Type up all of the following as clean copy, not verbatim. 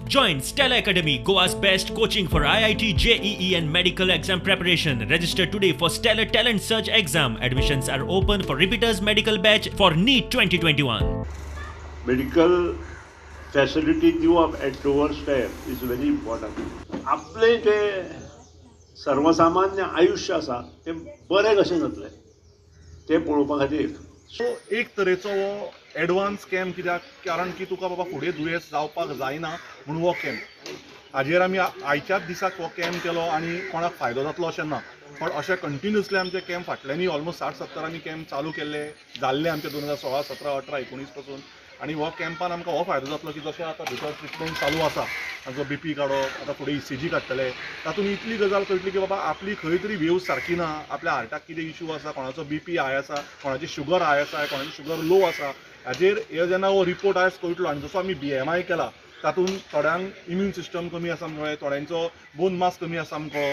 Join Stella Academy, Goa's best coaching for IIT, JEE and medical exam preparation. Register today for Stellar Talent Search exam. Admissions are open for repeaters medical batch for NEET 2021. Medical facility दिवप at doorstep is very important. आपले जे सर्वसामान्य आयुष्य आसा ते बरें कशें जातलें ते पळोवपा खातीर सो एक तरेचो हो एडवान्स कॅम्प कित्याक कारण की तुका बाबा फुडें दुयेंस जावपाक जायना म्हणून हो कॅम्प हाजेर आमी आयच्याच दिसाक हो कॅम्प केलो आनी कोणाक फायदो जातलो अशें ना पण अशें कंटिन्युअसली आमचे कॅम्प फाटल्यानी ऑलमोस्ट 60-70 आमी कॅम्प चालू केल्ले जाल्ले आमचे 2016, 17, 18, 19 पासून आनी हो कॅम्पान आमकां हो फायदो जातलो की जशें आतां भितर ट्रिटमेंट चालू आसा ताजो BP काडप आतां फुडें ECG काडटले तातूंत इतली गजाल कळटली की बाबा आपली खंय तरी वेव्स सारकी ना आपल्या हार्टाक कितें इश्यू आसा कोणाचो BP हाय आसा कोणाची शुगर हाय आसा कोणाची शुगर लो आसा हाजेर हे जेन्ना हो रिपोर्ट आयज कळटलो आनी जसो आमी BMI केला तातूंत थोड्यांक इम्यून सिस्टम कमी आसा मगो थोड्यांचो बोन मास कमी आसा मगो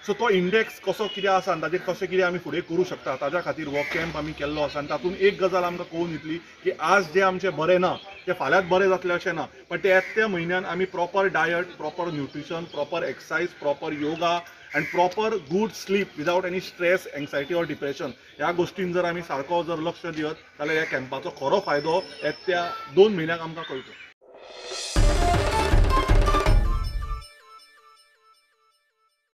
सो तो इंडेक्स कसो कितें आसा आनी ताजेर कशें कितें आमी फुडें करूं शकता ताज्या खातीर हो कॅम्प आमी केल्लो आसा आनी तातूंत एक गजाल आमकां कळून येतली की आज जे आमचें बरें ना तें फाल्यांच बरें जातलें अशें ना पण ते येत्या म्हयन्यान आमी proper diet proper nutrition proper exercise proper yoga end proper good sleep without any stress anxiety or depression ह्या गोष्टींक जर आमी सारको जर लक्ष दियत जाल्यार ह्या कॅम्पाचो खरो फायदो येत्या 2 म्हयन्याक आमकां कळटलो.